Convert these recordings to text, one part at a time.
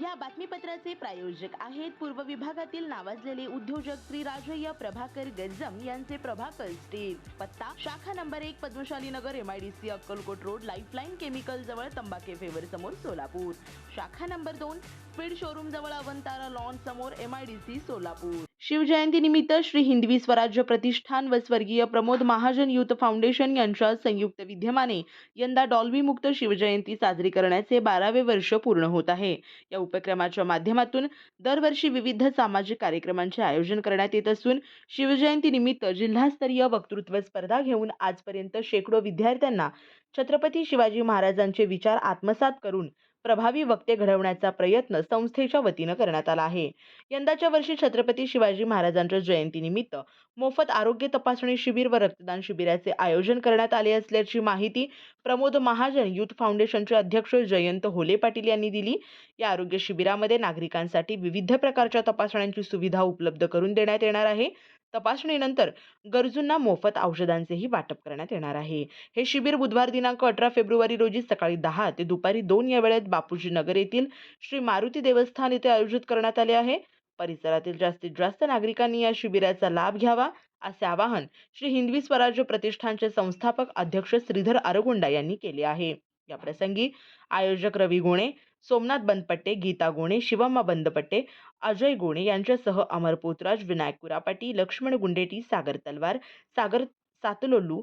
या बातमीपत्राचे प्रायोजक आहेत पूर्व विभागातील नावाजलेले उद्योजक श्री राजय्या प्रभाकर गज्जम यांचे प्रभाकर स्टील। पत्ता शाखा नंबर 1 पद्मशाली नगर MIDC Akkalkot road lifeline chemical जवळ तंबाखे फेवर समोर सोलापूर। शाखा नंबर 2 स्पीड शोरूम जवळ अवंतारा लॉन समोर MIDC सोलापूर। शिवजयंती निमित्त श्री हिंदवी स्वराज्य प्रतिष्ठान व स्वर्गीय प्रमोद महाजन युथ फाउंडेशन यांच्या संयुक्त विद्यमाने यंदा डॉल्बी मुक्त शिवजयंती साजरी करण्याचे 12वे वर्ष पूर्ण होत आहे। या उपक्रमाच्या माध्यमातून दरवर्षी विविध सामाजिक कार्यक्रमांचे आयोजन करण्यात येत असून शिवजयंती निमित्त जिल्हास्तरीय वक्तृत्व स्पर्धा घेऊन आजपर्यंत शेकडो विद्यार्थ्यांना छत्रपती शिवाजी महाराजांचे विचार आत्मसात करून प्रभावी वक्ते घडवण्याचा प्रयत्न संस्थेच्या वतीने करण्यात आला आहे। यंदाच्या वर्षी छत्रपती शिवाजी महाराजांच्या जयंतीनिमित्त मोफत आरोग्य तपासणी शिबिर व रक्तदान शिबिराचे आयोजन करण्यात आले असल्याची माहिती प्रमोद महाजन युथ फाउंडेशनचे अध्यक्ष जयंत होले पाटील यांनी दिली। या आरोग्य शिबिरामध्ये नागरिकांसाठी विविध प्रकारच्या तपासण्यांची सुविधा उपलब्ध करून देण्यात येणार आहे। तपासणीनंतर गरजूंना मोफत औषधांचेही वाटप करण्यात येणार आहे। हे शिबिर बुधवार दिनांक 18 फेब्रुवारी रोजी सकाळी 10 ते दुपारी 2 या वेळेत बापूजी नगर येथील श्री मारुती देवस्थान येथे आयोजित करण्यात आले आहे। परिसरातील जास्तीत जास्त नागरिकांनी या शिबिराचा लाभ घ्यावा असे आवाहन श्री हिंदवी स्वराज्य प्रतिष्ठानचे संस्थापक अध्यक्ष श्रीधर आरगोंडा यांनी केले आहे। या प्रसंगी आयोजक रवी गोणे, सोमनाथ बंदपट्टे, गीता गोणे, शिवम्मा बंदपट्टे, अजय गोणे यांच्यासह अमर पोतराज, विनायक कुरापाटी, लक्ष्मण गुंडेटी, सागर तलवार, सागर सातलोल्लू,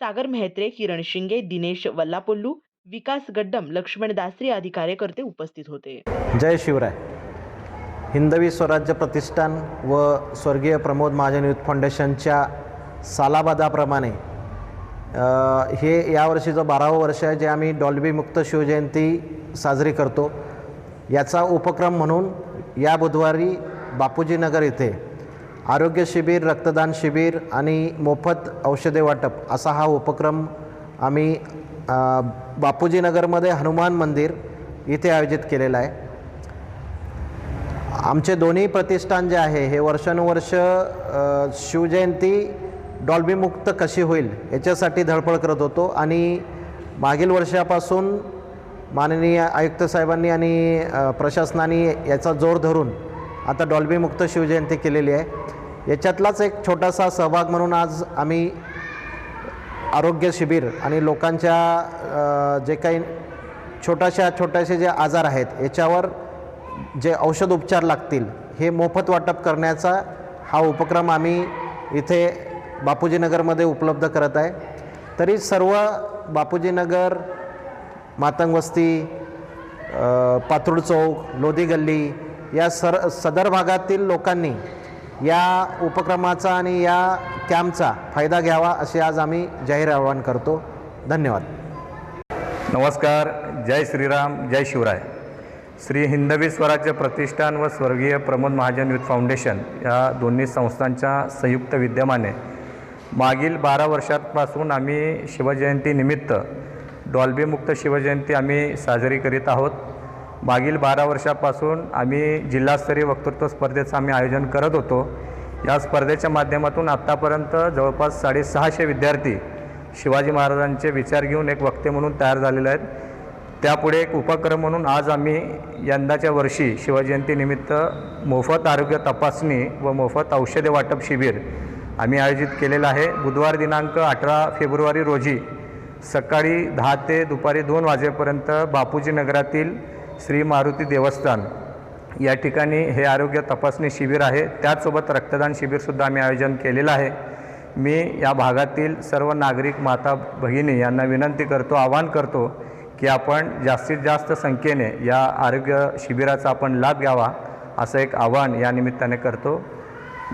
सागर मेहत्रे, किरण शिंगे, दिनेश वल्लापोल्लू, विकास गड्डम, लक्ष्मण दासरी आदी कार्यकर्ते उपस्थित होते। जय शिवराय। हिंदवी स्वराज्य प्रतिष्ठान व स्वर्गीय प्रमोद महाजन युथ फाउंडेशनच्या सालाबादाप्रमाणे हे यावर्षीचं 12वं वर्ष आहे जे आम्ही डॉल्बी मुक्त शिवजयंती साजरी करतो। याचा उपक्रम म्हणून या बुधवारी बापूजी नगर येथे आरोग्य शिबिर, रक्तदान शिबिर आणि मोफत औषधे वाटप असा हा उपक्रम आम्ही बापूजी नगरमध्ये हनुमान मंदिर इथे आयोजित केलेला आहे। आमचे दोन्ही प्रतिष्ठान जे आहे हे वर्षानुवर्ष शिवजयंती डॉल्बी मुक्त कशी होईल याच्यासाठी धडपड करत होतो आणि मागील वर्षापासून माननीय आयुक्त साहेबांनी आणि प्रशासनाने याचा जोर धरून आता डॉल्बी मुक्त शिवजयंती केलेली आहे। याच्यातलाच एक छोटासा सहभाग म्हणून आज आम्ही आरोग्य शिबिर आणि लोकांच्या जे काही छोटेसे जे आजार आहेत याच्यावर जे औषध उपचार लागतील हे मोफत वाटप करण्याचा हा उपक्रम आम्ही इथे बापूजी नगरमध्ये उपलब्ध करत आहे। तरी सर्व बापूजी नगर, मातंग वस्ती, पात्रूड चौक, लोधी गल्ली या सदर भागातील लोकांनी या उपक्रमाचा आणि या कॅम्पचा फायदा घ्यावा असे आज आम्ही जाहीर आवाहन करतो। धन्यवाद। नमस्कार, जय श्रीराम, जय शिवराय। श्री हिंदवी स्वराज्य प्रतिष्ठान व स्वर्गीय प्रमोद महाजन युथ फाउंडेशन या दोन्ही संस्थांच्या संयुक्त विद्यमाने मागील 12 वर्षांपासून आम्ही शिवजयंतीनिमित्त डॉल्बी मुक्त शिवजयंती आम्ही साजरी करीत आहोत। मागील 12 वर्षापासून आम्ही जिल्हास्तरीय वक्तृत्व स्पर्धेचं आम्ही आयोजन करत होतो। या स्पर्धेच्या माध्यमातून आत्तापर्यंत जवळपास 650 विद्यार्थी शिवाजी महाराजांचे विचार घेऊन एक वक्ते म्हणून तयार झालेले आहेत। त्यापुढे एक उपक्रम म्हणून आज आम्ही यंदाच्या वर्षी शिवजयंतीनिमित्त मोफत आरोग्य तपासणी व मोफत औषधे वाटप शिबिर आम्ही आयोजित केलेलं आहे। बुधवार दिनांक 18 फेब्रुवारी रोजी सकाळी 10 ते दुपारी 2 वाजेपर्यंत बापूजी नगरातील श्री मारुती देवस्थान या ठिकाणी हे आरोग्य तपासणी शिबिर आहे। त्याचसोबत रक्तदान शिबिरसुद्धा आम्ही आयोजन केलेलं आहे। मी या भागातील सर्व नागरिक माता भगिनी यांना विनंती करतो, आवाहन करतो की आपण जास्तीत जास्त संख्येने या आरोग्य शिबिराचा आपण लाभ घ्यावा असं एक आवाहन या निमित्ताने करतो।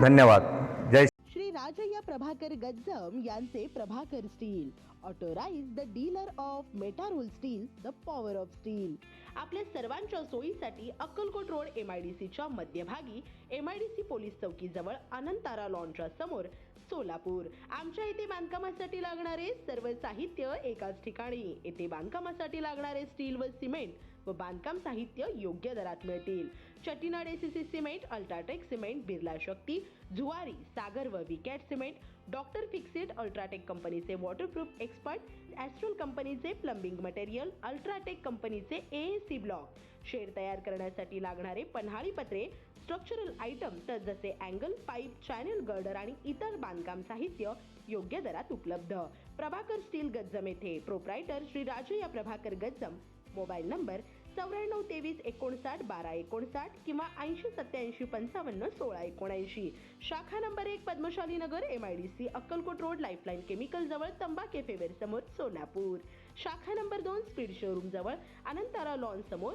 धन्यवाद। जय श्री राजय्या प्रभाकर गज्जम यांचे Prabhakar steel, authorise the dealer of Metarol steel, the power of steel. आपल्या सर्वांच्या सोयीसाठी अक्कलकोट रोड MIDCच्या मध्यभागी MIDC पोलीस चौकीजवळ अनंतारा लॉनच्या समोर सोलापूर। आमच्या इथे बांधकामासाठी लागणारे सर्व साहित्य एकाच ठिकाणी। येथे बांधकामासाठी लागणारे स्टील व सिमेंट व बांधकाम साहित्य योग्य दरात मिळतील. Chettinad ACC cement, UltraTech cement, Birla Shakti, Zuari, Sagar व Vicat cement, doctor Fixit, UltraTech कंपनीचे वॉटरप्रूफ एक्सपर्ट, ॲस्ट्रोल कंपनीचे प्लंबिंग मटेरियल, अल्ट्राटेक कंपनीचे एएसी ब्लॉक, शेड तयार करण्यासाठी लागणारे पन्हाळी पत्रे, स्ट्रक्चरल आयटम तर जसे अँगल, पाईप, चॅनल गर्डर आणि इतर बांधकाम साहित्य योग्य दरात उपलब्ध. प्रभाकर स्टील गज्जम येथे. Proprietor Shri Rajayya Prabhakar Gajjam. Mobile number 9423591259 किंवा 8087551679. शाखा नंबर 1 पद्मशाली नगर, MIDC Akkalkot road, lifeline chemical जवळ, तंबा केफे वेर समोर, सोलापूर. शाखा नंबर 2 स्पीड शोरूम जवळ, अनंतारा लॉन समोर,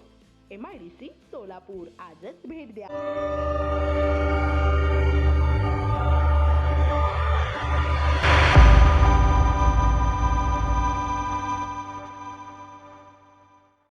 MIDC सोलापूर. आजच भेट द्या.